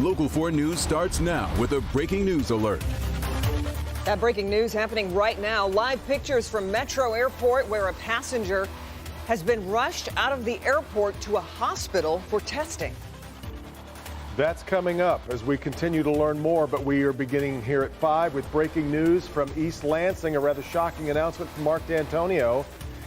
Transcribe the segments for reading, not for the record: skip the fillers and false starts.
Local 4 News starts now with a breaking news alert. That breaking news happening right now. Live pictures from Metro Airport where a passenger has been rushed out of the airport to a hospital for testing. That's coming up as we continue to learn more, but we are beginning here at 5 with breaking news from East Lansing, a rather shocking announcement from Mark Dantonio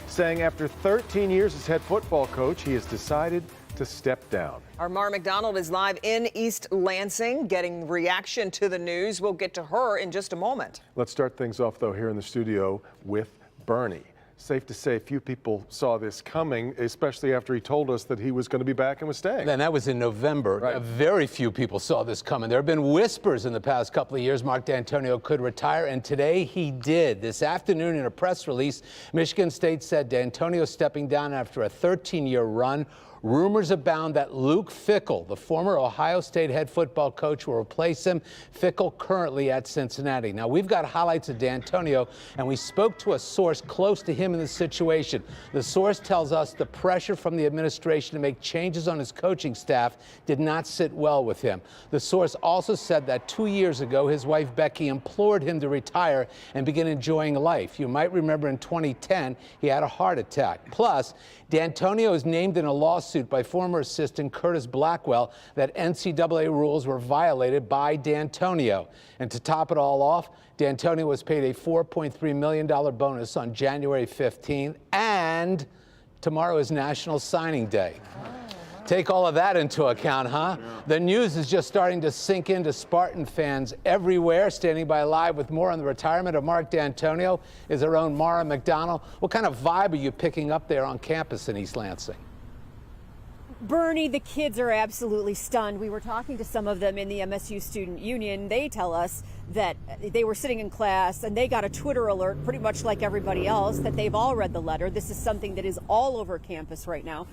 saying after 13 years as head football coach, he has decided to step down. Our Mara McDonald is live in East Lansing getting reaction to the news. We'll get to her in just a moment. Let's start things off, though, here in the studio with Bernie. Safe to say few people saw this coming, especially after he told us that he was going to be back and was staying. And that was in November. Right. Very few people saw this coming. There have been whispers in the past couple of years Mark Dantonio could retire, and today he did. This afternoon in a press release, Michigan State said Dantonio stepping down after a 13-year run. Rumors abound that Luke Fickell, the former Ohio State head football coach, will replace him. Fickell currently at Cincinnati. Now, we've got highlights of Dantonio, and we spoke to a source close to him in the situation. The source tells us the pressure from the administration to make changes on his coaching staff did not sit well with him. The source also said that 2 years ago, his wife Becky implored him to retire and begin enjoying life. You might remember in 2010, he had a heart attack. Plus, Dantonio is named in a lawsuit by former assistant Curtis Blackwell that NCAA rules were violated by Dantonio. And to top it all off, Dantonio was paid a $4.3 million bonus on January 15th, and tomorrow is National Signing Day. Take all of that into account, huh? Yeah. The news is just starting to sink into Spartan fans everywhere. Standing by live with more on the retirement of Mark Dantonio is our own Mara McDonald. What kind of vibe are you picking up there on campus in East Lansing? Bernie, the kids are absolutely stunned. We were talking to some of them in the MSU Student Union. They tell us that they were sitting in class and they got a Twitter alert, pretty much like everybody else, that they've all read the letter. This is something that is all over campus right now.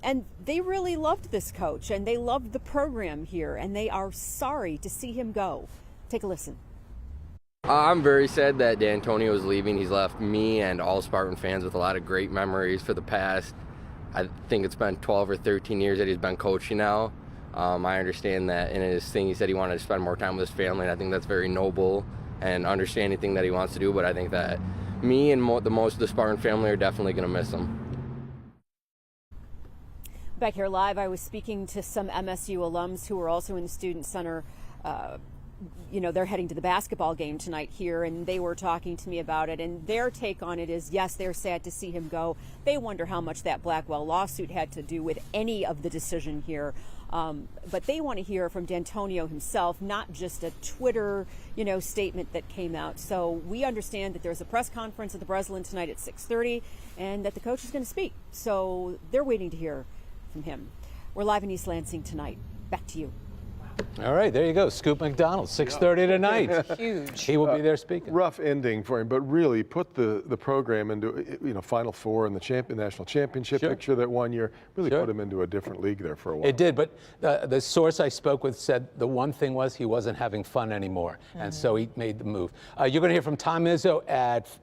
And they really loved this coach and they loved the program here, and they are sorry to see him go. Take a listen. I'm very sad that Dantonio is leaving. He's left me and all Spartan fans with a lot of great memories for the past. I think it's been 12 or 13 years that he's been coaching now. I understand that in his thing he said he wanted to spend more time with his family, and I think that's very noble and understand anything that he wants to do, but I think that me and most of the Spartan family are definitely going to miss him. Back here live, I was speaking to some MSU alums who were also in the Student Center. You know, they're heading to the basketball game tonight here, and they were talking to me about it. And their take on it is, yes, they're sad to see him go. They wonder how much that Blackwell lawsuit had to do with any of the decision here. But they want to hear from Dantonio himself, not just a Twitter, statement that came out. So we understand that there's a press conference at the Breslin tonight at 6:30, and that the coach is going to speak. So they're waiting to hear from him. We're live in East Lansing tonight. Back to you. All right, there you go. Scoop McDonald, 6:30 tonight. Huge. He will be there speaking. Rough ending for him, but really put the program into Final Four and the national championship picture that one year. Really put him into a different league there for a while. It did, but the source I spoke with said the one thing was he wasn't having fun anymore, and so he made the move. You're going to hear from Tom Izzo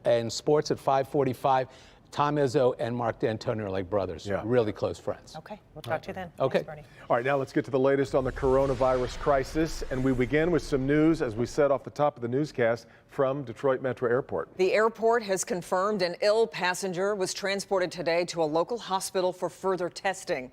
in sports at 5:45. Tom Izzo and Mark Dantonio are like brothers, really close friends. Okay, we'll talk to you then. Okay. Thanks, Bernie. All right, now let's get to the latest on the coronavirus crisis, and we begin with some news, as we said off the top of the newscast, from Detroit Metro Airport. The airport has confirmed an ill passenger was transported today to a local hospital for further testing.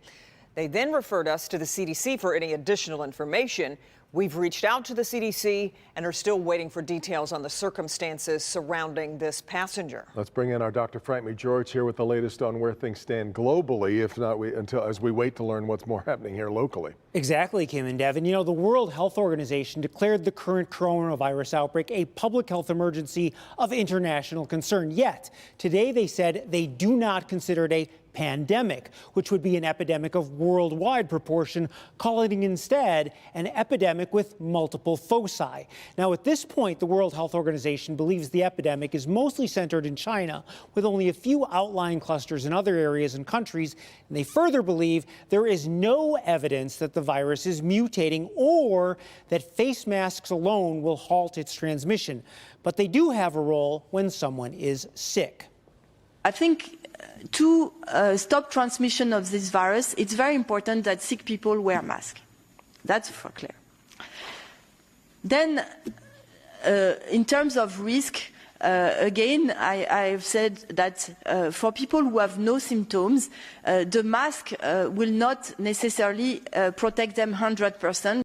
They then referred us to the CDC for any additional information. We've reached out to the CDC and are still waiting for details on the circumstances surrounding this passenger. Let's bring in our Dr. Frank McGeorge here with the latest on where things stand globally, if not as we wait to learn what's more happening here locally. Exactly, Kim and Devin. The World Health Organization declared the current coronavirus outbreak a public health emergency of international concern. Yet, today they said they do not consider it a pandemic, which would be an epidemic of worldwide proportion, calling it instead an epidemic with multiple foci. Now, at this point, the World Health Organization believes the epidemic is mostly centered in China, with only a few outlying clusters in other areas and countries. And they further believe there is no evidence that the virus is mutating or that face masks alone will halt its transmission. But they do have a role when someone is sick. I think to stop transmission of this virus, it's very important that sick people wear masks. That's for clear. Then, in terms of risk, again, I've said that for people who have no symptoms, the mask will not necessarily protect them 100%.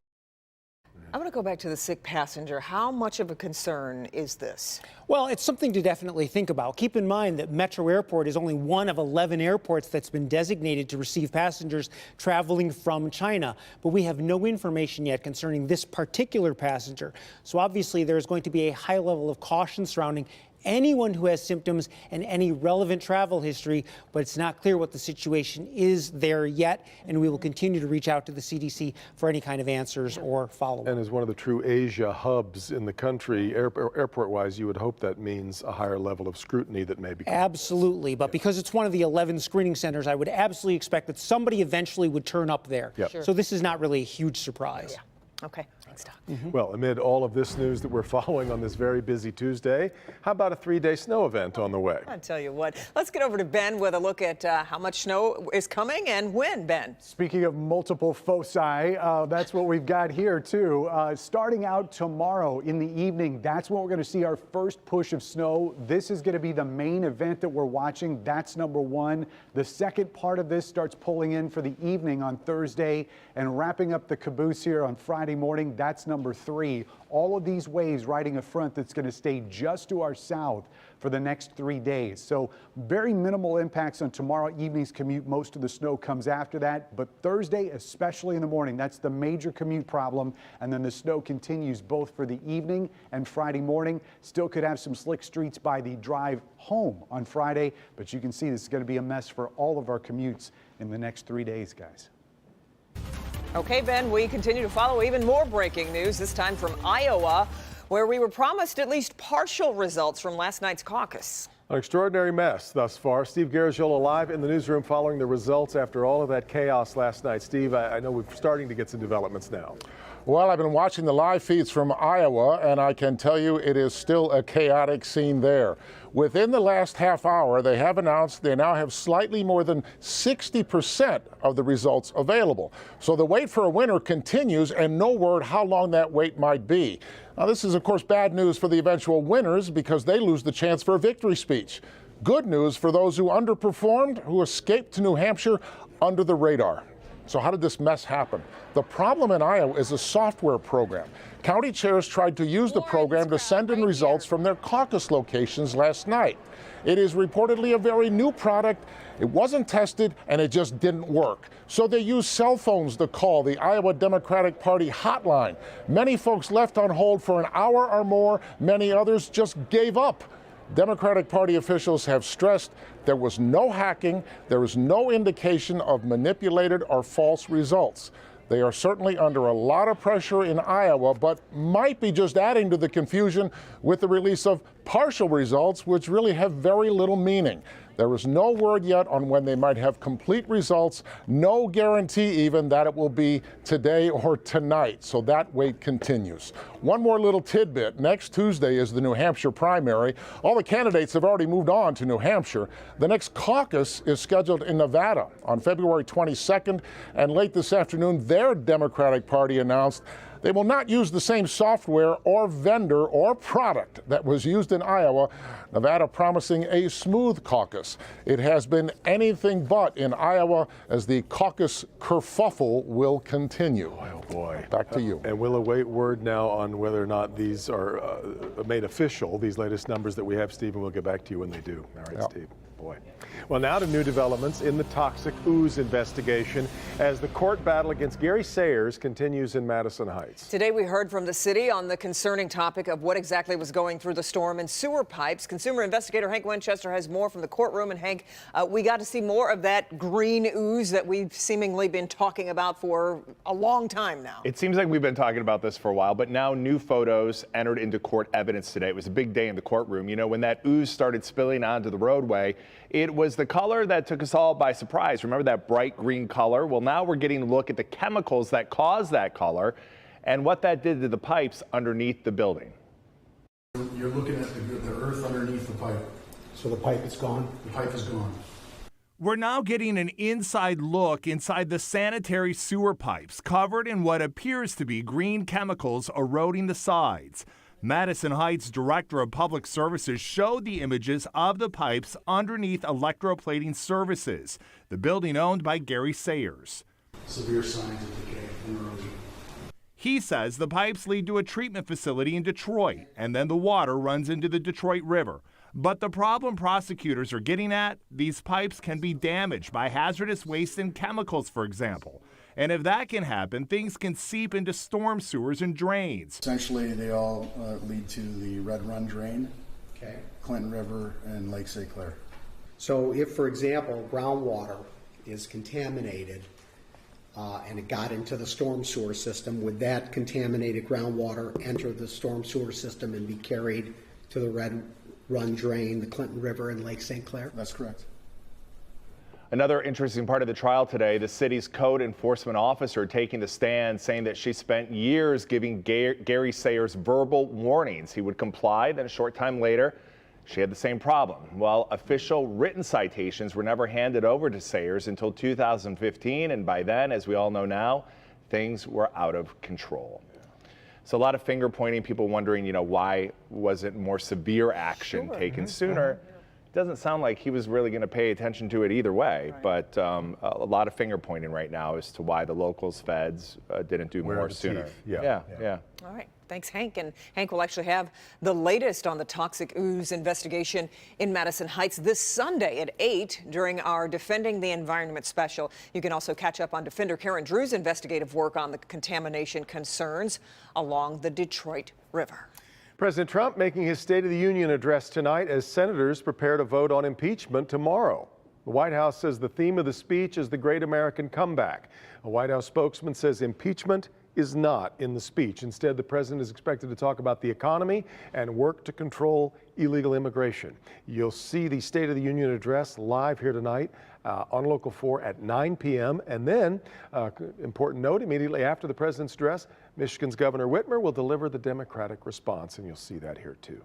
I want to go back to the sick passenger. How much of a concern is this? Well, it's something to definitely think about. Keep in mind that Metro Airport is only one of 11 airports that's been designated to receive passengers traveling from China. But we have no information yet concerning this particular passenger. So obviously there's going to be a high level of caution surrounding anyone who has symptoms and any relevant travel history, but it's not clear what the situation is there yet, and we will continue to reach out to the CDC for any kind of answers or follow-up. And as one of the true Asia hubs in the country, airport-wise, you would hope that means a higher level of scrutiny that may be coming. Absolutely, but because it's one of the 11 screening centers, I would absolutely expect that somebody eventually would turn up there. Yep. Sure. So this is not really a huge surprise. Yeah. Okay, thanks, Doc. Well, amid all of this news that we're following on this very busy Tuesday, how about a 3-day snow event on the way? I tell you what, let's get over to Ben with a look at how much snow is coming and when, Ben. Speaking of multiple foci, that's what we've got here too. Starting out tomorrow in the evening, that's when we're going to see our first push of snow. This is going to be the main event that we're watching. That's number one. The second part of this starts pulling in for the evening on Thursday and wrapping up the caboose here on Friday morning. That's number three. All of these waves riding a front that's going to stay just to our south for the next 3 days. So very minimal impacts on tomorrow evening's commute. Most of the snow comes after that, but Thursday, especially in the morning, that's the major commute problem. And then the snow continues both for the evening and Friday morning. Still could have some slick streets by the drive home on Friday, but you can see this is going to be a mess for all of our commutes in the next 3 days, guys. Okay, Ben, we continue to follow even more breaking news, this time from Iowa, where we were promised at least partial results from last night's caucus. An extraordinary mess thus far. Steve Garagiola live in the newsroom following the results after all of that chaos last night. Steve, I know we're starting to get some developments now. Well, I've been watching the live feeds from Iowa, and I can tell you it is still a chaotic scene there. Within the last half hour, they have announced they now have slightly more than 60% of the results available. So the wait for a winner continues, and no word how long that wait might be. Now, this is, of course, bad news for the eventual winners because they lose the chance for a victory speech. Good news for those who underperformed, who escaped to New Hampshire under the radar. So how did this mess happen? The problem in Iowa is a software program. County chairs tried to use the program to send in results from their caucus locations last night. It is reportedly a very new product. It wasn't tested, and it just didn't work. So they used cell phones to call the Iowa Democratic Party hotline. Many folks left on hold for an hour or more. Many others just gave up. Democratic Party officials have stressed there was no hacking, there is no indication of manipulated or false results. They are certainly under a lot of pressure in Iowa, but might be just adding to the confusion with the release of partial results, which really have very little meaning. There is no word yet on when they might have complete results, no guarantee even that it will be today or tonight, so that wait continues. One more little tidbit. Next Tuesday is the New Hampshire primary. All the candidates have already moved on to New Hampshire. The next caucus is scheduled in Nevada on February 22nd, and late this afternoon, their Democratic Party announced they will not use the same software or vendor or product that was used in Iowa. Nevada promising a smooth caucus. It has been anything but in Iowa as the caucus kerfuffle will continue. Oh, boy. Back to you. And we'll await word now on whether or not these are made official, these latest numbers that we have, Steve, and we'll get back to you when they do. All right, Steve. Boy. Well, now to new developments in the toxic ooze investigation as the court battle against Gary Sayers continues in Madison Heights. Today we heard from the city on the concerning topic of what exactly was going through the storm and sewer pipes. Consumer investigator Hank Winchester has more from the courtroom. And Hank, we got to see more of that green ooze that we've seemingly been talking about for a long time now. It seems like we've been talking about this for a while, but now new photos entered into court evidence today. It was a big day in the courtroom. You know, when that ooze started spilling onto the roadway, it was the color that took us all by surprise. Remember that bright green color? Well, now we're getting a look at the chemicals that caused that color and what that did to the pipes underneath the building. You're looking at the earth underneath the pipe. So the pipe is gone? The pipe is gone. We're now getting an inside look inside the sanitary sewer pipes covered in what appears to be green chemicals eroding the sides. Madison Heights Director of Public Services showed the images of the pipes underneath electroplating services, the building owned by Gary Sayers. Severe signs of decay and erosion. He says the pipes lead to a treatment facility in Detroit, and then the water runs into the Detroit River. But the problem prosecutors are getting at, these pipes can be damaged by hazardous waste and chemicals, for example. And if that can happen, things can seep into storm sewers and drains. Essentially, they all lead to the Red Run drain, Clinton River, and Lake St. Clair. So if, for example, groundwater is contaminated and it got into the storm sewer system, would that contaminated groundwater enter the storm sewer system and be carried to the Red Run drain, the Clinton River, and Lake St. Clair? That's correct. Another interesting part of the trial today, the city's code enforcement officer taking the stand, saying that she spent years giving Gary Sayers verbal warnings. He would comply, then a short time later, she had the same problem. Well, official written citations were never handed over to Sayers until 2015, and by then, as we all know now, things were out of control. So a lot of finger pointing, people wondering, why wasn't more severe action taken sooner? Doesn't sound like he was really going to pay attention to it either way, but a lot of finger pointing right now as to why the locals, feds didn't do more sooner. Yeah. All right. Thanks, Hank. And Hank will actually have the latest on the toxic ooze investigation in Madison Heights this Sunday at 8 during our Defending the Environment special. You can also catch up on Defender Karen Drew's investigative work on the contamination concerns along the Detroit River. President Trump making his State of the Union address tonight as senators prepare to vote on impeachment tomorrow. The White House says the theme of the speech is the great American comeback. A White House spokesman says impeachment is not in the speech. Instead, the president is expected to talk about the economy and work to control illegal immigration. You'll see the State of the Union address live here tonight on Local 4 at 9 p.m. And then, important note, immediately after the president's address, Michigan's Governor Whitmer will deliver the Democratic response, and you'll see that here too.